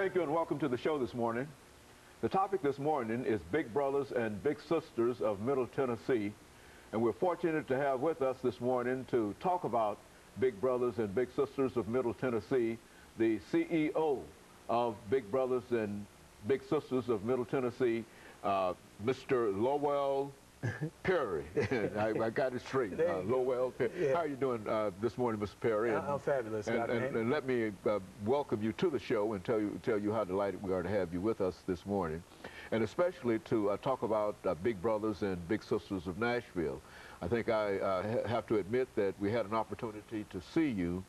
thank you and welcome to the show this morning. The topic this morning is Big Brothers and Big Sisters of Middle Tennessee. And we're fortunate to have with us this morning to talk about Big Brothers and Big Sisters of Middle Tennessee, the CEO of Big Brothers and Big Sisters of Middle Tennessee, Mr. Lowell Perry. I got it straight. Lowell Perry. Yeah. How are you doing this morning, Mr. Perry? I'm fabulous, and let me welcome you to the show and tell you how delighted we are to have you with us this morning, and especially to talk about Big Brothers and Big Sisters of Nashville. I think I have to admit that we had an opportunity to see you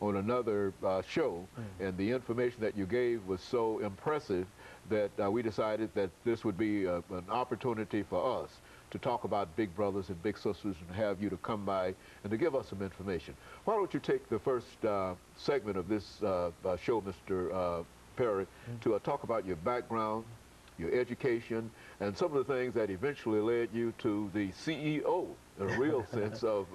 on another show, and the information that you gave was so impressive that we decided that this would be an opportunity for us to talk about Big Brothers and Big Sisters and have you to come by and to give us some information. Why don't you take the first segment of this show, Mr. Perry, to talk about your background, your education, and some of the things that eventually led you to the CEO, in a real sense, of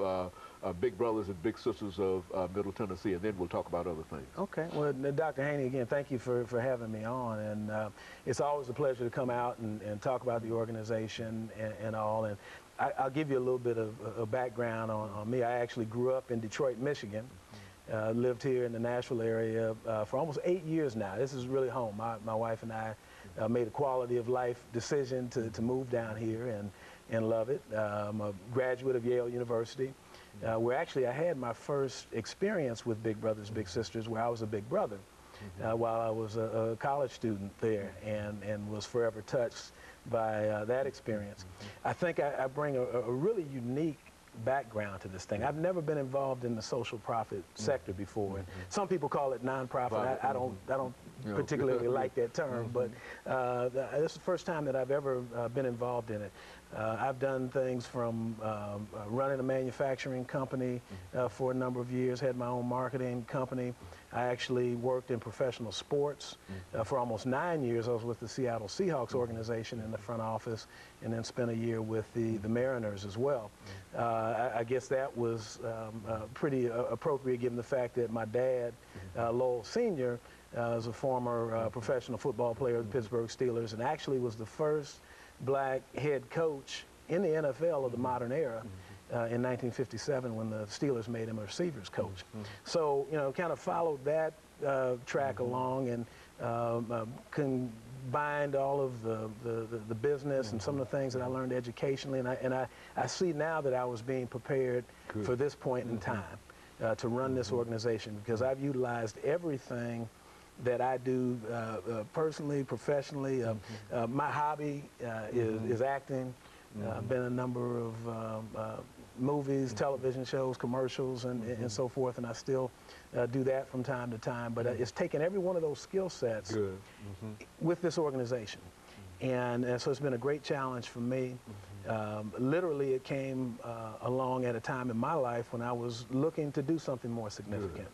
Big Brothers and Big Sisters of Middle Tennessee, and then we'll talk about other things. Okay. Well, Dr. Haney, again, thank you for having me on, and it's always a pleasure to come out and talk about the organization and all. And I'll give you a little bit of a background on me. I actually grew up in Detroit, Michigan. Lived here in the Nashville area for almost 8 years now. This is really home. My wife and I made a quality of life decision to move down here and love it. I'm a graduate of Yale University, where actually I had my first experience with Big Brothers, Big Sisters, where I was a big brother while I was a college student there, and was forever touched by that experience. I think I bring a really unique background to this thing. I've never been involved in the social profit sector before, and some people call it nonprofit. I don't particularly like that term, but this is the first time that I've ever been involved in it. I've done things from running a manufacturing company for a number of years, had my own marketing company. I actually worked in professional sports for almost 9 years. I was with the Seattle Seahawks organization in the front office, and then spent a year with the Mariners as well. I guess that was pretty appropriate given the fact that my dad, Lowell Sr., was a former professional football player of the Pittsburgh Steelers, and actually was the first black head coach in the NFL of the modern era in 1957 when the Steelers made him a receivers coach. So, you know, kind of followed that track along, and combined all of the business and some of the things that I learned educationally, and I see now that I was being prepared for this point in time to run this organization, because I've utilized everything that I do personally, professionally. My hobby is acting. I've been in a number of movies, television shows, commercials, and so forth, and I still do that from time to time. But it's taken every one of those skill sets with this organization. And so it's been a great challenge for me. Literally, it came along at a time in my life when I was looking to do something more significant.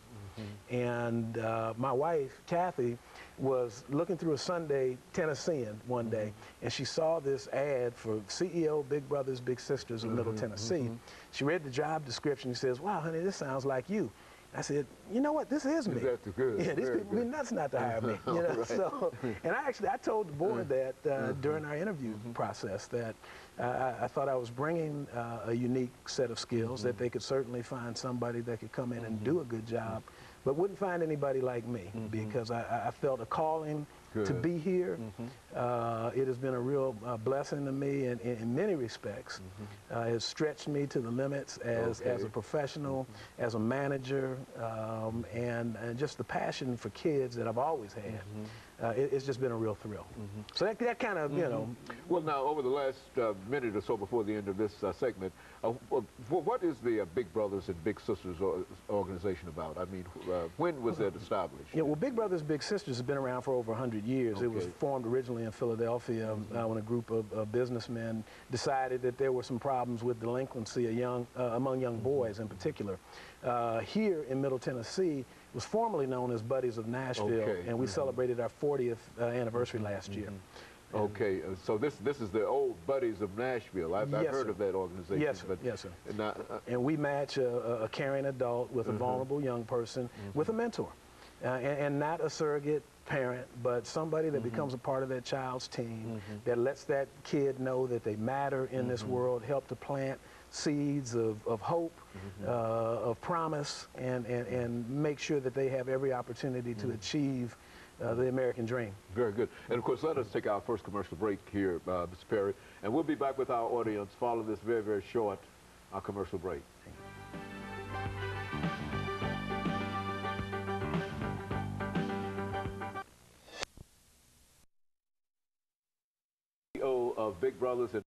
And my wife, Kathy, was looking through a Sunday Tennessean one day, and she saw this ad for CEO Big Brothers, Big Sisters of Middle Tennessee. She read the job description. She says, "Wow, honey, this sounds like you." I said, "You know what? This is me." That's good. Yeah, these people be nuts not to hire me. You know, so, and I told the board that during our interview process that I thought I was bringing a unique set of skills, that they could certainly find somebody that could come in and do a good job, but wouldn't find anybody like me, because I felt a calling to be here. It has been a real blessing to me in many respects. It's stretched me to the limits as a professional, as a manager, and just the passion for kids that I've always had. It's just been a real thrill. So that kind of, you know. Well, now, over the last minute or so before the end of this segment, what is the Big Brothers and Big Sisters organization about? I mean, when was it established? Yeah, well, Big Brothers Big Sisters has been around for over 100 years. It was formed originally in Philadelphia when a group of businessmen decided that there were some problems with delinquency among young boys in particular. Here in Middle Tennessee, it was formerly known as Buddies of Nashville, and we celebrated our 40th anniversary last year. Okay, so this is the old Buddies of Nashville. I've heard of that organization. Yes, sir. But yes, sir. And we match a caring adult with a vulnerable young person with a mentor. and not a surrogate parent, but somebody that becomes a part of that child's team, that lets that kid know that they matter in this world, help to plant seeds of hope, of promise, and make sure that they have every opportunity to achieve the American dream. Very good. And of course, let us take our first commercial break here, Mr. Perry, and we'll be back with our audience following this very, very short commercial break. CEO of Big Brothers and